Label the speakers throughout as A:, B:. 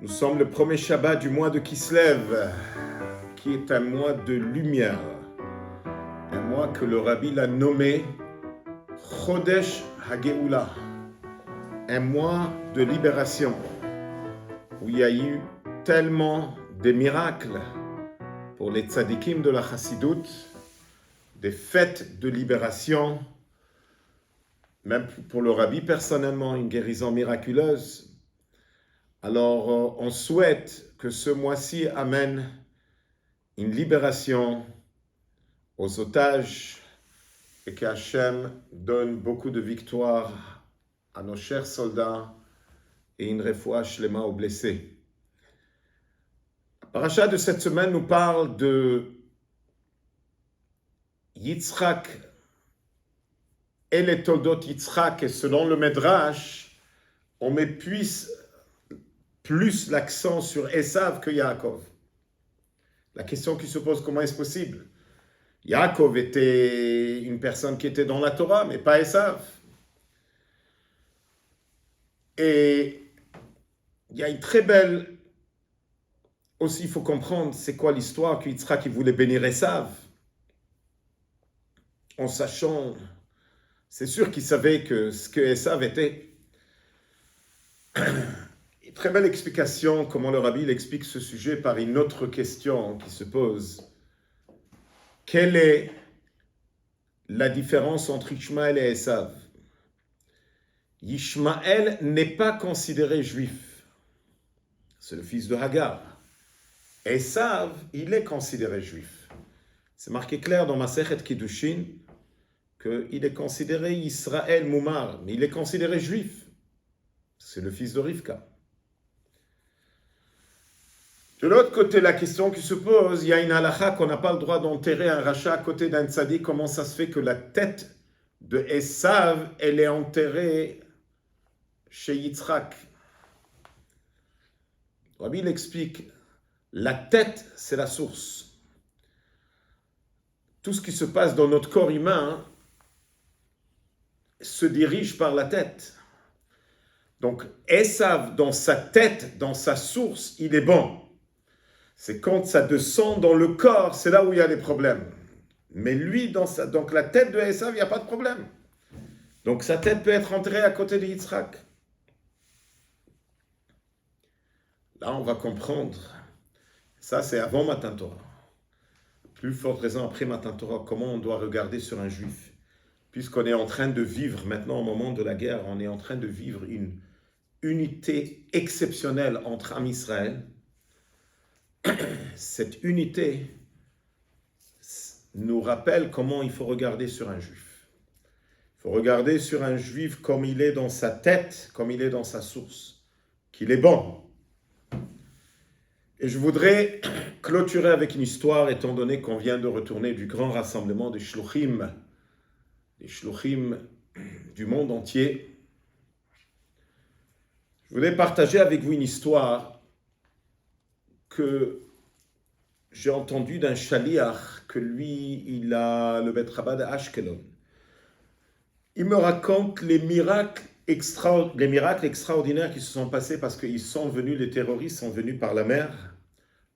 A: Nous sommes le premier Shabbat du mois de Kislev, qui est un mois de lumière. Un mois que le Rabbi l'a nommé Chodesh HaGeula, un mois de libération, où il y a eu tellement de miracles pour les tzadikim de la Chassidoute, des fêtes de libération, même pour le Rabbi personnellement, une guérison miraculeuse. Alors, on souhaite que ce mois-ci amène une libération aux otages et qu'Hachem donne beaucoup de victoires à nos chers soldats et une refoua shlema aux blessés. La paracha de cette semaine nous parle de Yitzhak et les toldot Yitzhak, et selon le Medrash, on met plus l'accent sur Esav que Yaakov. La question qui se pose, comment est-ce possible? Yaakov était une personne qui était dans la Torah, mais pas Esav. Et il y a une très belle... Aussi, il faut comprendre, c'est quoi l'histoire que Yitzhak voulait bénir Esav. En sachant, c'est sûr qu'il savait que ce que Esav était. Une très belle explication, comment le Rabbi explique ce sujet par une autre question qui se pose. Quelle est la différence entre Ishmaël et Esav? Ishmaël n'est pas considéré juif. C'est le fils de Hagar. Esav, il est considéré juif. C'est marqué clair dans Masechet Kiddushin qu'il est considéré Israël Moumar, mais il est considéré juif. C'est le fils de Rivka. De l'autre côté, la question qui se pose, il y a une halakha qu'on n'a pas le droit d'enterrer un rachat à côté d'un tzadik. Comment ça se fait que la tête de Esav, elle est enterrée chez Yitzhak? Rabbi l'explique, la tête, c'est la source. Tout ce qui se passe dans notre corps humain se dirige par la tête. Donc, Esav, dans sa tête, dans sa source, il est bon. C'est quand ça descend dans le corps, c'est là où il y a des problèmes. Mais lui, donc la tête de Esav, il n'y a pas de problème. Donc sa tête peut être enterrée à côté de Yitzhak. Là, on va comprendre. Ça, c'est avant Matan Torah. Plus forte raison après Matan Torah, comment on doit regarder sur un juif. Puisqu'on est en train de vivre, maintenant au moment de la guerre, on est en train de vivre une unité exceptionnelle entre Am Israël. Cette unité nous rappelle comment il faut regarder sur un juif. Il faut regarder sur un juif comme il est dans sa tête, comme il est dans sa source, qu'il est bon. Et je voudrais clôturer avec une histoire, étant donné qu'on vient de retourner du grand rassemblement des shluchim du monde entier. Je voulais partager avec vous une histoire que j'ai entendu d'un shaliach, que lui, il a le Bet Chabad à Ashkelon. Il me raconte les miracles extraordinaires qui se sont passés parce qu'ils sont venus, les terroristes sont venus par la mer,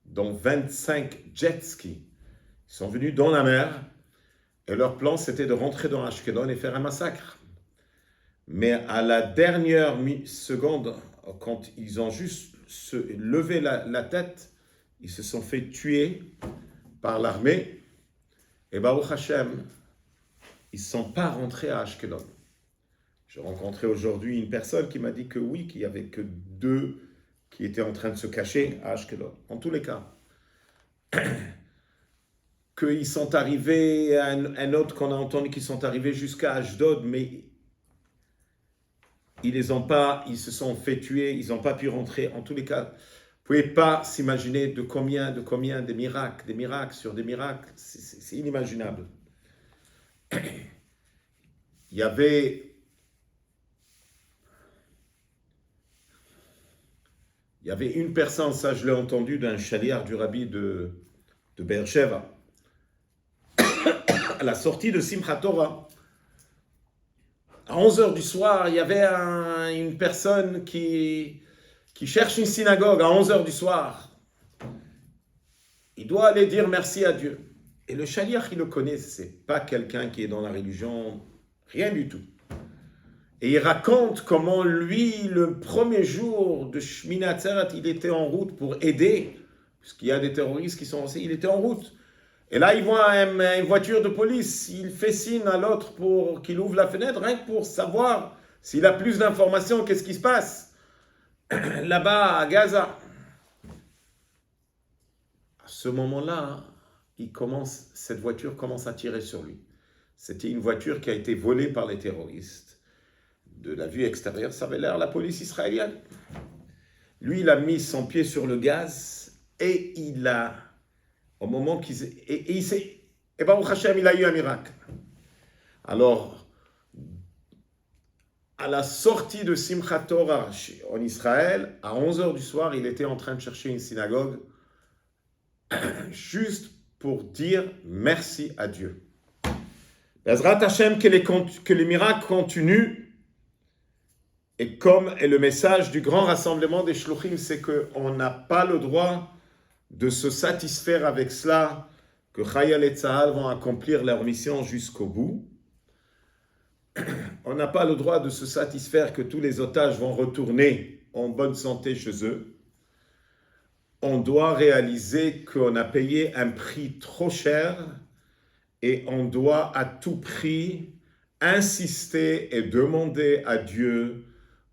A: dans 25 jet skis. Ils sont venus dans la mer et leur plan c'était de rentrer dans Ashkelon et faire un massacre. Mais à la dernière seconde, quand ils ont juste levé la tête, ils se sont fait tuer par l'armée. Et Baruch Hashem, ils ne sont pas rentrés à Ashkelon. J'ai rencontré aujourd'hui une personne qui m'a dit que oui, qu'il n'y avait que 2 qui étaient en train de se cacher à Ashkelon. En tous les cas, qu'ils sont arrivés, un autre qu'on a entendu qu'ils sont arrivés jusqu'à Ashdod, mais ils se sont fait tuer, ils n'ont pas pu rentrer. En tous les cas, vous ne pouvez pas s'imaginer de combien des miracles sur des miracles, c'est inimaginable. Il y avait une personne, ça je l'ai entendu d'un shaliach du rabbi de Beersheva, à la sortie de Simchat Torah, à 11h du soir, il y avait une personne qui qui cherche une synagogue à 11h du soir, il doit aller dire merci à Dieu. Et le shaliach, il le connaît, c'est pas quelqu'un qui est dans la religion, rien du tout. Et il raconte comment lui, le premier jour de Shmini Atzeret, il était en route pour aider, puisqu'il y a des terroristes qui sont aussi, il était en route. Et là, il voit une voiture de police, il fait signe à l'autre pour qu'il ouvre la fenêtre, rien que pour savoir s'il a plus d'informations, qu'est-ce qui se passe là-bas à Gaza. À ce moment-là, cette voiture commence à tirer sur lui. C'était une voiture qui a été volée par les terroristes. De la vue extérieure, ça avait l'air la police israélienne. Lui, il a mis son pied sur le gaz et au moment et Baruch Hashem, il a eu un miracle. Alors, à la sortie de Simchat Torah en Israël, à 11h du soir, il était en train de chercher une synagogue juste pour dire merci à Dieu. Bezrat Hashem, que les miracles continuent. Et comme est le message du grand rassemblement des Shluchim, c'est qu'on n'a pas le droit de se satisfaire avec cela, que Chayal et Tzahal vont accomplir leur mission jusqu'au bout. On n'a pas le droit de se satisfaire que tous les otages vont retourner en bonne santé chez eux. On doit réaliser qu'on a payé un prix trop cher et on doit à tout prix insister et demander à Dieu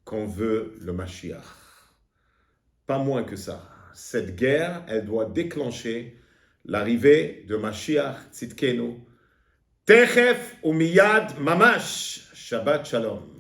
A: qu'on veut le Mashiach. Pas moins que ça. Cette guerre, elle doit déclencher l'arrivée de Mashiach Tzidkenu. Techef ou miyad mamash. Shabbat shalom.